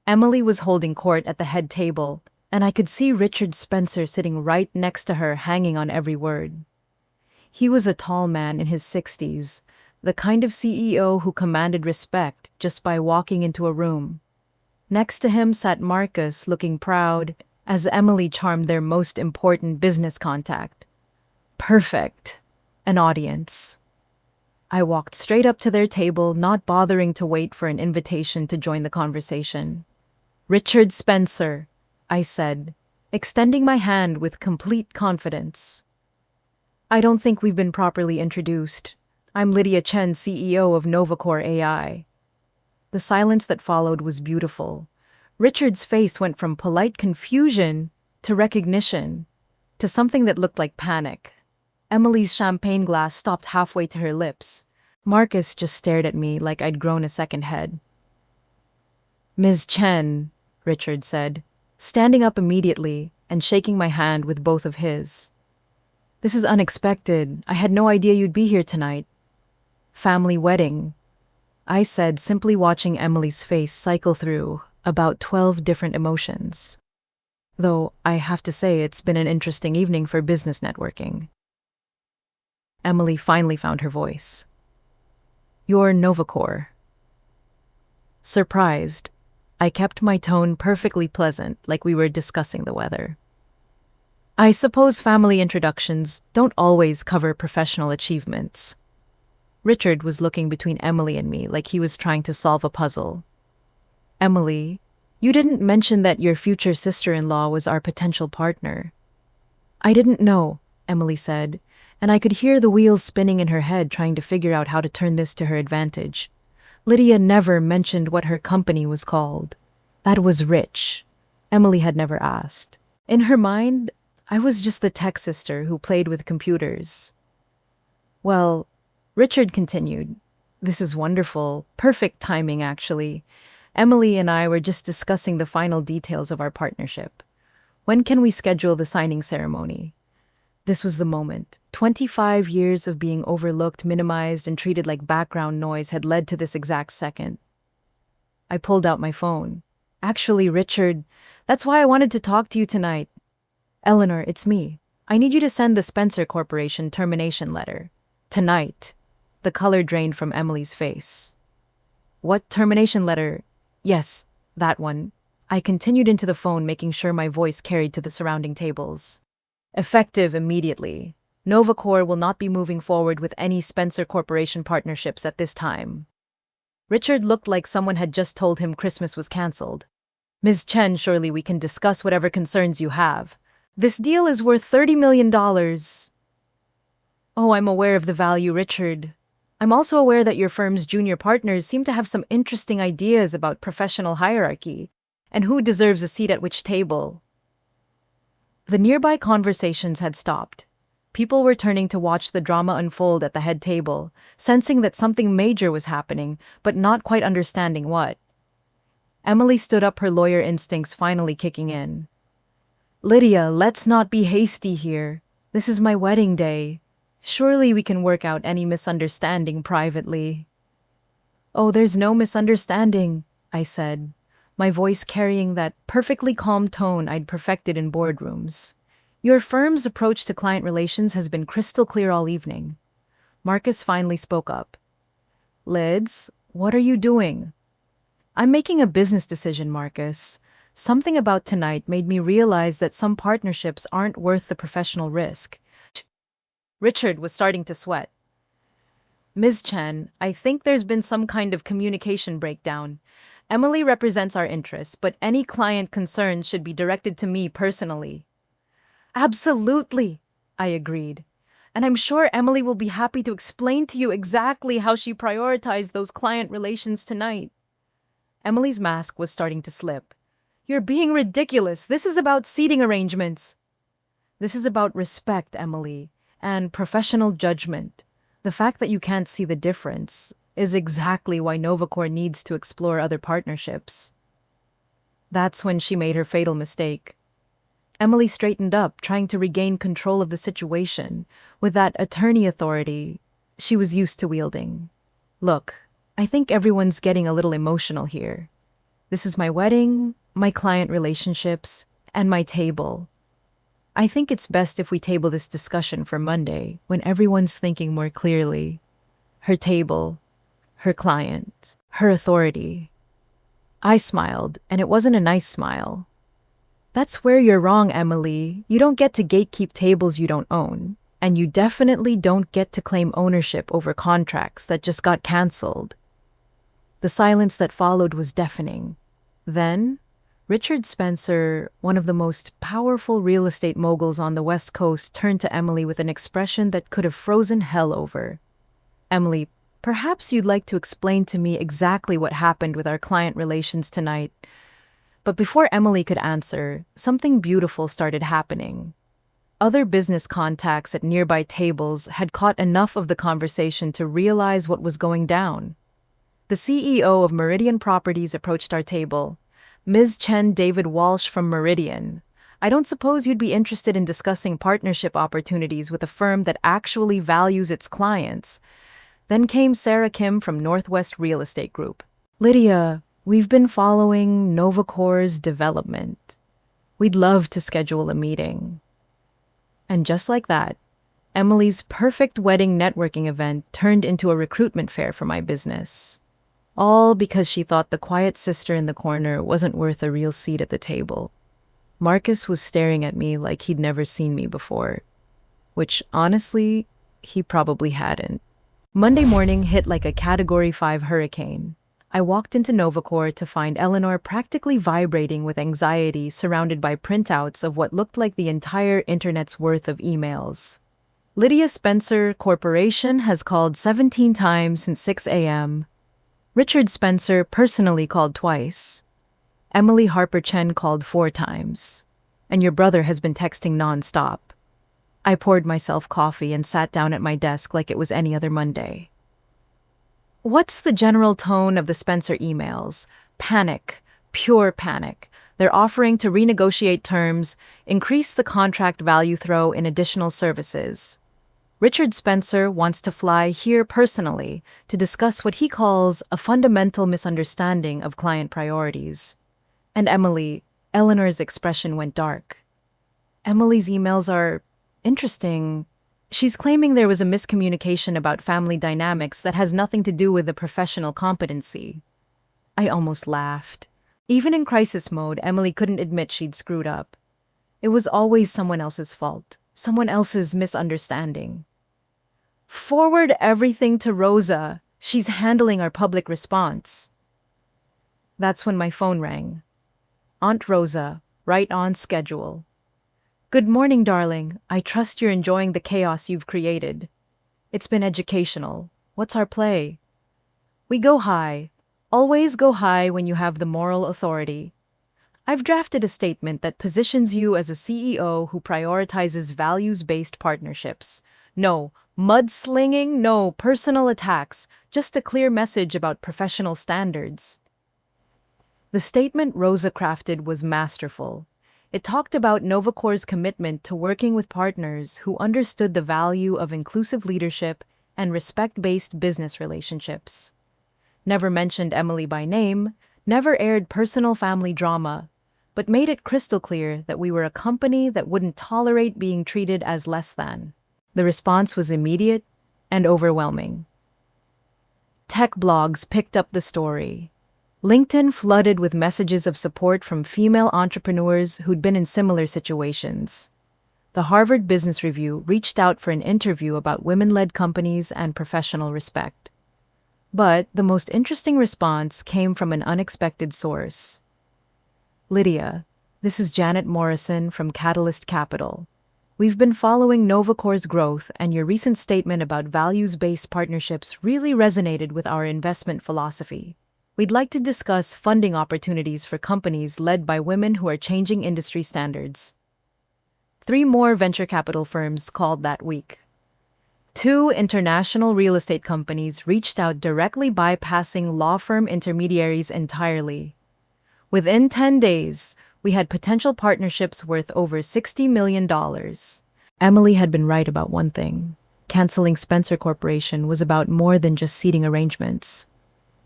Emily was holding court at the head table, and I could see Richard Spencer sitting right next to her, hanging on every word. He was a tall man in his 60s, the kind of CEO who commanded respect just by walking into a room. Next to him sat Marcus, looking proud, as Emily charmed their most important business contact. Perfect. An audience. I walked straight up to their table, not bothering to wait for an invitation to join the conversation. "Richard Spencer," I said, extending my hand with complete confidence. "I don't think we've been properly introduced. I'm Lydia Chen, CEO of Novacore AI." The silence that followed was beautiful. Richard's face went from polite confusion to recognition, to something that looked like panic. Emily's champagne glass stopped halfway to her lips. Marcus just stared at me like I'd grown a second head. "Ms. Chen," Richard said, standing up immediately and shaking my hand with both of his. "This is unexpected. I had no idea you'd be here tonight." "Family wedding," I said, simply watching Emily's face cycle through about 12 different emotions. Though I have to say it's been an interesting evening for business networking. Emily finally found her voice. "You're Novacore." Surprised, I kept my tone perfectly pleasant, like we were discussing the weather. "I suppose family introductions don't always cover professional achievements." Richard was looking between Emily and me like he was trying to solve a puzzle. "Emily, you didn't mention that your future sister-in-law was our potential partner." "I didn't know," Emily said, and I could hear the wheels spinning in her head trying to figure out how to turn this to her advantage. Lydia never mentioned what her company was called. That was rich. Emily had never asked. In her mind, I was just the tech sister who played with computers. "Well," Richard continued, "this is wonderful. Perfect timing, actually. Emily and I were just discussing the final details of our partnership. When can we schedule the signing ceremony?" This was the moment. 25 years of being overlooked, minimized, and treated like background noise had led to this exact second. I pulled out my phone. "Actually, Richard, that's why I wanted to talk to you tonight." "Eleanor, it's me. I need you to send the Spencer Corporation termination letter. Tonight." The color drained from Emily's face. "What termination letter?" "Yes, that one." I continued into the phone, making sure my voice carried to the surrounding tables. "Effective immediately. Novacore will not be moving forward with any Spencer Corporation partnerships at this time." Richard looked like someone had just told him Christmas was cancelled. "Ms. Chen, surely we can discuss whatever concerns you have. This deal is worth $30 million. "Oh, I'm aware of the value, Richard. I'm also aware that your firm's junior partners seem to have some interesting ideas about professional hierarchy and who deserves a seat at which table." The nearby conversations had stopped. People were turning to watch the drama unfold at the head table, sensing that something major was happening, but not quite understanding what. Emily stood up, her lawyer instincts finally kicking in. Lydia, let's not be hasty here. This is my wedding day. Surely we can work out any misunderstanding privately. Oh, there's no misunderstanding, I said, my voice carrying that perfectly calm tone I'd perfected in boardrooms. Your firm's approach to client relations has been crystal clear all evening. Marcus finally spoke up. Lids, what are you doing? I'm making a business decision, Marcus. Something about tonight made me realize that some partnerships aren't worth the professional risk. Richard was starting to sweat. Ms. Chen, I think there's been some kind of communication breakdown. Emily represents our interests, but any client concerns should be directed to me personally. Absolutely, I agreed. And I'm sure Emily will be happy to explain to you exactly how she prioritized those client relations tonight. Emily's mask was starting to slip. You're being ridiculous. This is about seating arrangements. This is about respect, Emily, and professional judgment. The fact that you can't see the difference is exactly why Novacor needs to explore other partnerships. That's when she made her fatal mistake. Emily straightened up, trying to regain control of the situation with that attorney authority she was used to wielding. Look, I think everyone's getting a little emotional here. This is my wedding, my client relationships, and my table. I think it's best if we table this discussion for Monday, when everyone's thinking more clearly. Her table, her client, her authority. I smiled, and it wasn't a nice smile. That's where you're wrong, Emily. You don't get to gatekeep tables you don't own, and you definitely don't get to claim ownership over contracts that just got canceled. The silence that followed was deafening. Then, Richard Spencer, one of the most powerful real estate moguls on the West Coast, turned to Emily with an expression that could have frozen hell over. Emily, perhaps you'd like to explain to me exactly what happened with our client relations tonight. But before Emily could answer, something beautiful started happening. Other business contacts at nearby tables had caught enough of the conversation to realize what was going down. The CEO of Meridian Properties approached our table. Ms. Chen David Walsh from Meridian. I don't suppose you'd be interested in discussing partnership opportunities with a firm that actually values its clients. Then came Sarah Kim from Northwest Real Estate Group. Lydia, we've been following Novacor's development. We'd love to schedule a meeting. And just like that, Emily's perfect wedding networking event turned into a recruitment fair for my business. All because she thought the quiet sister in the corner wasn't worth a real seat at the table. Marcus was staring at me like he'd never seen me before, which honestly, he probably hadn't. Monday morning hit like a Category 5 hurricane. I walked into Novacor to find Eleanor practically vibrating with anxiety, surrounded by printouts of what looked like the entire internet's worth of emails. Lydia Spencer Corporation has called 17 times since 6 a.m. Richard Spencer personally called twice. Emily Harper Chen called 4 times. And your brother has been texting nonstop. I poured myself coffee and sat down at my desk like it was any other Monday. What's the general tone of the Spencer emails? Panic. Pure panic. They're offering to renegotiate terms, increase the contract value, throw in additional services. Richard Spencer wants to fly here personally to discuss what he calls a fundamental misunderstanding of client priorities. And Eleanor's expression went dark. Emily's emails are interesting. She's claiming there was a miscommunication about family dynamics that has nothing to do with the professional competency. I almost laughed. Even in crisis mode, Emily couldn't admit she'd screwed up. It was always someone else's fault, someone else's misunderstanding. Forward everything to Rosa. She's handling our public response. That's when my phone rang. Aunt Rosa, right on schedule. Good morning, darling. I trust you're enjoying the chaos you've created. It's been educational. What's our play? We go high. Always go high when you have the moral authority. I've drafted a statement that positions you as a CEO who prioritizes values-based partnerships. No mudslinging, no personal attacks, just a clear message about professional standards. The statement Rosa crafted was masterful. It talked about Novacore's commitment to working with partners who understood the value of inclusive leadership and respect-based business relationships. Never mentioned Emily by name, never aired personal family drama, but made it crystal clear that we were a company that wouldn't tolerate being treated as less than. The response was immediate and overwhelming. Tech blogs picked up the story. LinkedIn flooded with messages of support from female entrepreneurs who'd been in similar situations. The Harvard Business Review reached out for an interview about women-led companies and professional respect. But the most interesting response came from an unexpected source. Lydia, this is Janet Morrison from Catalyst Capital. We've been following Novacore's growth, and your recent statement about values-based partnerships really resonated with our investment philosophy. We'd like to discuss funding opportunities for companies led by women who are changing industry standards. 3 more venture capital firms called that week. 2 international real estate companies reached out directly, bypassing law firm intermediaries entirely. Within 10 days, we had potential partnerships worth over $60 million. Emily had been right about one thing. Canceling Spencer Corporation was about more than just seating arrangements.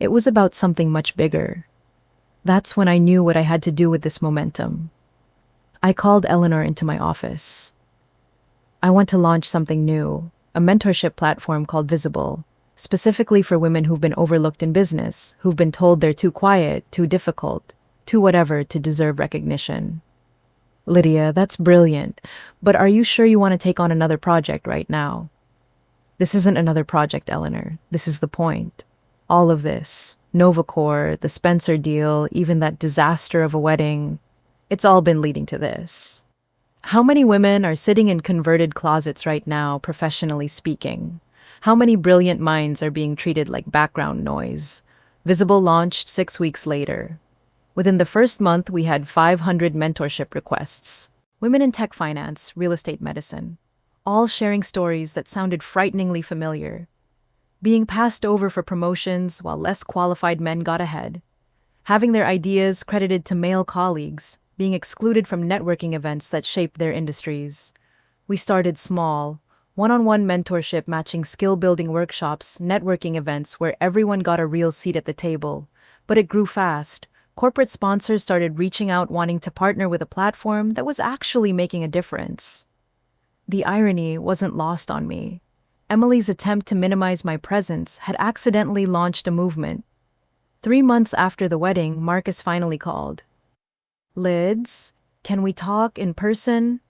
It was about something much bigger. That's when I knew what I had to do with this momentum. I called Eleanor into my office. I want to launch something new, a mentorship platform called Visible, specifically for women who've been overlooked in business, who've been told they're too quiet, too difficult, too whatever to deserve recognition. Lydia, that's brilliant, but are you sure you want to take on another project right now? This isn't another project, Eleanor. This is the point. All of this, Novacore, the Spencer deal, even that disaster of a wedding, it's all been leading to this. How many women are sitting in converted closets right now, professionally speaking? How many brilliant minds are being treated like background noise? Visible launched 6 weeks later. Within the first month, we had 500 mentorship requests. Women in tech finance, real estate medicine, all sharing stories that sounded frighteningly familiar. Being passed over for promotions while less qualified men got ahead. Having their ideas credited to male colleagues, being excluded from networking events that shaped their industries. We started small, one-on-one mentorship matching skill-building workshops, networking events where everyone got a real seat at the table. But it grew fast. Corporate sponsors started reaching out wanting to partner with a platform that was actually making a difference. The irony wasn't lost on me. Emily's attempt to minimize my presence had accidentally launched a movement. 3 months after the wedding, Marcus finally called. Lids, can we talk in person?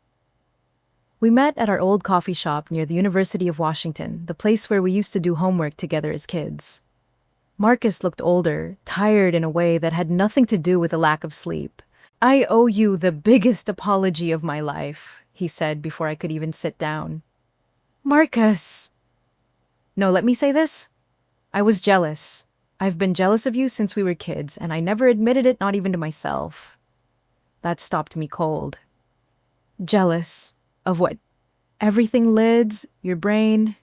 We met at our old coffee shop near the University of Washington, the place where we used to do homework together as kids. Marcus looked older, tired in a way that had nothing to do with a lack of sleep. I owe you the biggest apology of my life, he said before I could even sit down. Marcus! No, let me say this. I was jealous. I've been jealous of you since we were kids, and I never admitted it, not even to myself. That stopped me cold. Jealous of what? Everything, Lids, your brain,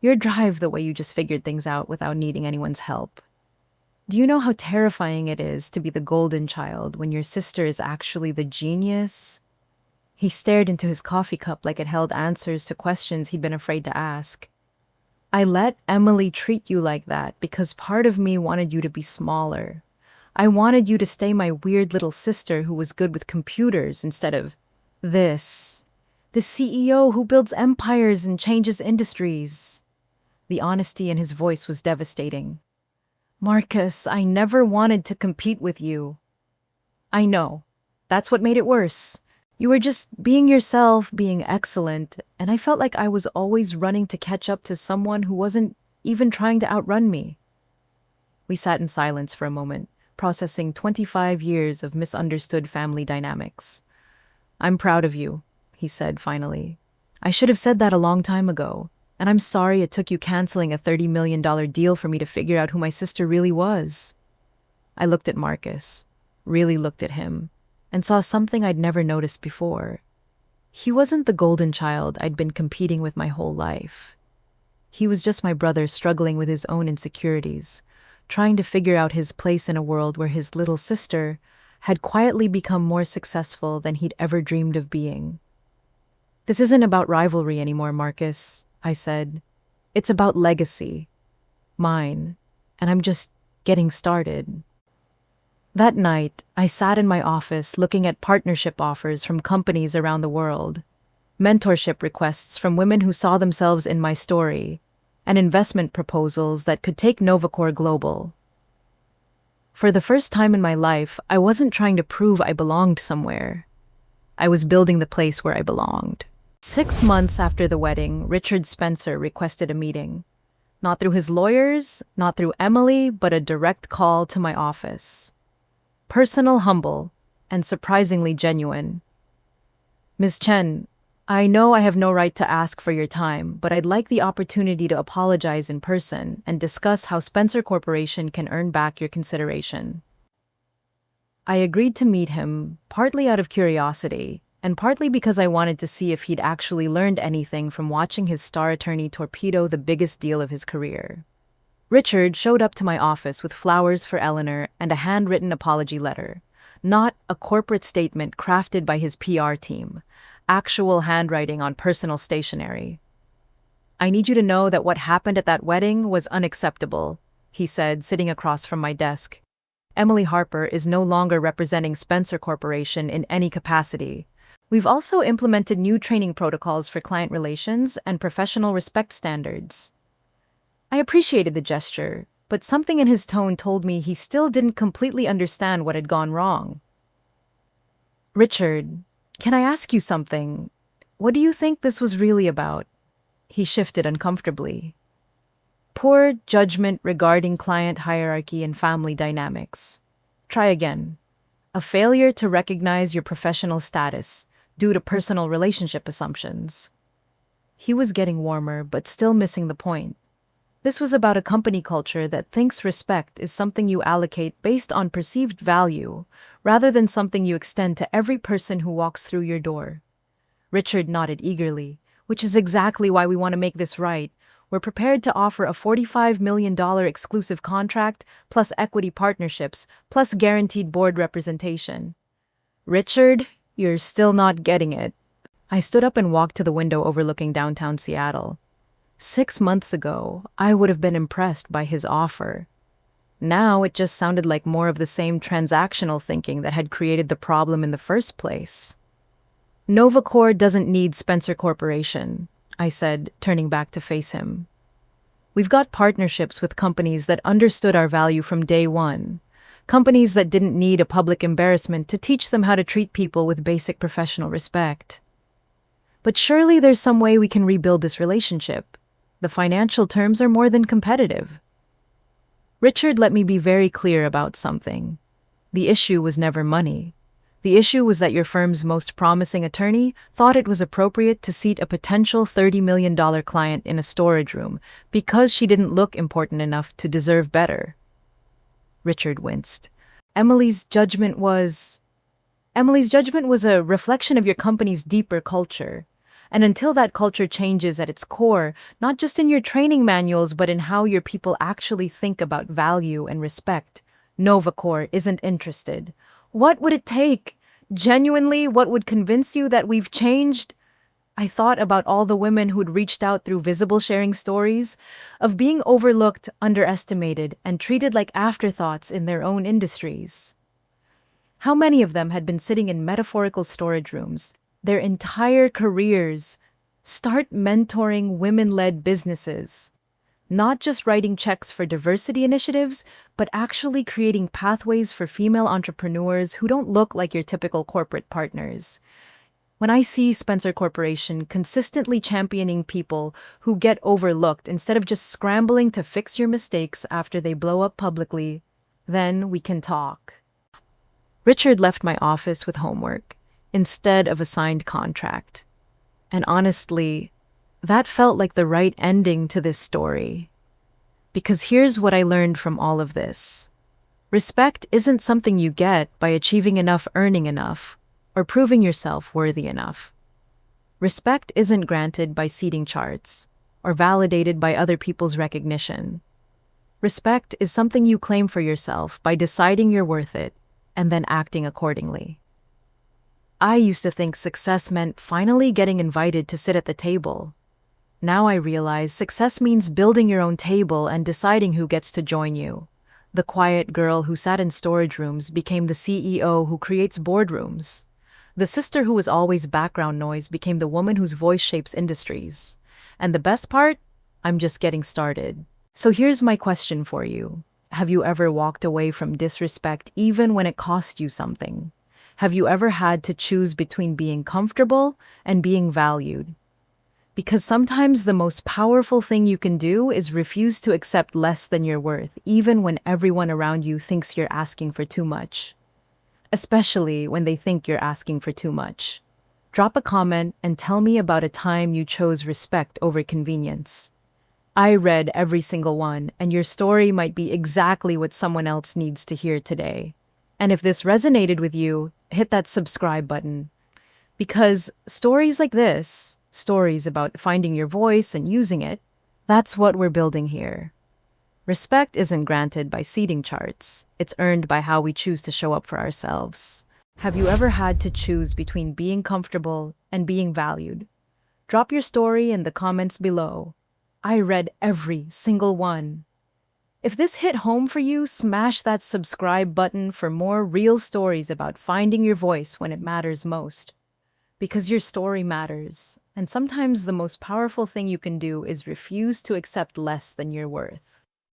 your drive, the way you just figured things out without needing anyone's help. Do you know how terrifying it is to be the golden child when your sister is actually the genius? He stared into his coffee cup like it held answers to questions he'd been afraid to ask. I let Emily treat you like that because part of me wanted you to be smaller. I wanted you to stay my weird little sister who was good with computers instead of this. The CEO who builds empires and changes industries. The honesty in his voice was devastating. Marcus, I never wanted to compete with you. I know. That's what made it worse. You were just being yourself, being excellent, and I felt like I was always running to catch up to someone who wasn't even trying to outrun me. We sat in silence for a moment, processing 25 years of misunderstood family dynamics. I'm proud of you, he said finally. I should have said that a long time ago, and I'm sorry it took you canceling a $30 million deal for me to figure out who my sister really was. I looked at Marcus, really looked at him. and saw something I'd never noticed before. He wasn't the golden child I'd been competing with my whole life. He was just my brother struggling with his own insecurities, trying to figure out his place in a world where his little sister had quietly become more successful than he'd ever dreamed of being. "This isn't about rivalry anymore, Marcus," I said. "It's about legacy. Mine. And I'm just getting started." That night, I sat in my office looking at partnership offers from companies around the world, mentorship requests from women who saw themselves in my story, and investment proposals that could take Novacor global. For the first time in my life, I wasn't trying to prove I belonged somewhere. I was building the place where I belonged. 6 months after the wedding, Richard Spencer requested a meeting. Not through his lawyers, not through Emily, but a direct call to my office. Personal, humble, and surprisingly genuine. "Ms. Chen, I know I have no right to ask for your time, but I'd like the opportunity to apologize in person and discuss how Spencer Corporation can earn back your consideration." I agreed to meet him, partly out of curiosity, and partly because I wanted to see if he'd actually learned anything from watching his star attorney torpedo the biggest deal of his career. Richard showed up to my office with flowers for Eleanor and a handwritten apology letter, not a corporate statement crafted by his PR team, actual handwriting on personal stationery. "I need you to know that what happened at that wedding was unacceptable," he said, sitting across from my desk. "Emily Harper is no longer representing Spencer Corporation in any capacity. We've also implemented new training protocols for client relations and professional respect standards." I appreciated the gesture, but something in his tone told me he still didn't completely understand what had gone wrong. "Richard, can I ask you something? What do you think this was really about?" He shifted uncomfortably. "Poor judgment regarding client hierarchy and family dynamics. Try again. A failure to recognize your professional status due to personal relationship assumptions." He was getting warmer, but still missing the point. This was about a company culture that thinks respect is something you allocate based on perceived value, rather than something you extend to every person who walks through your door. Richard nodded eagerly, "Which is exactly why we want to make this right. We're prepared to offer a $45 million exclusive contract, plus equity partnerships, plus guaranteed board representation." "Richard, you're still not getting it." I stood up and walked to the window overlooking downtown Seattle. 6 months ago, I would have been impressed by his offer. Now it just sounded like more of the same transactional thinking that had created the problem in the first place. "Novacor doesn't need Spencer Corporation," I said, turning back to face him. "We've got partnerships with companies that understood our value from day one, companies that didn't need a public embarrassment to teach them how to treat people with basic professional respect. But surely there's some way we can rebuild this relationship. The financial terms are more than competitive." Richard let me be very clear about something. The issue was never money. The issue was that your firm's most promising attorney thought it was appropriate to seat a potential $30 million client in a storage room because she didn't look important enough to deserve better. Richard winced. Emily's judgment was a reflection of your company's deeper culture. And until that culture changes at its core, not just in your training manuals, but in how your people actually think about value and respect, Novacor isn't interested. What would it take? Genuinely, what would convince you that we've changed? I thought about all the women who'd reached out through Visible sharing stories of being overlooked, underestimated, and treated like afterthoughts in their own industries. How many of them had been sitting in metaphorical storage rooms their entire careers? Start mentoring women-led businesses. Not just writing checks for diversity initiatives, but actually creating pathways for female entrepreneurs who don't look like your typical corporate partners. When I see Spencer Corporation consistently championing people who get overlooked instead of just scrambling to fix your mistakes after they blow up publicly, then we can talk. Richard left my office with homework instead of a signed contract. And honestly, that felt like the right ending to this story. Because here's what I learned from all of this. Respect isn't something you get by achieving enough, earning enough, or proving yourself worthy enough. Respect isn't granted by seating charts or validated by other people's recognition. Respect is something you claim for yourself by deciding you're worth it and then acting accordingly. I used to think success meant finally getting invited to sit at the table. Now I realize success means building your own table and deciding who gets to join you. The quiet girl who sat in storage rooms became the CEO who creates boardrooms. The sister who was always background noise became the woman whose voice shapes industries. And the best part? I'm just getting started. So here's my question for you. Have you ever walked away from disrespect even when it cost you something? Have you ever had to choose between being comfortable and being valued? Because sometimes the most powerful thing you can do is refuse to accept less than your worth, even when everyone around you thinks you're asking for too much. Especially when they think you're asking for too much. Drop a comment and tell me about a time you chose respect over convenience. I read every single one, and your story might be exactly what someone else needs to hear today. And if this resonated with you, hit that subscribe button. Because stories like this, stories about finding your voice and using it, that's what we're building here. Respect isn't granted by seating charts. It's earned by how we choose to show up for ourselves. Have you ever had to choose between being comfortable and being valued? Drop your story in the comments below. I read every single one. If this hit home for you, smash that subscribe button for more real stories about finding your voice when it matters most. Because your story matters, and sometimes the most powerful thing you can do is refuse to accept less than your worth.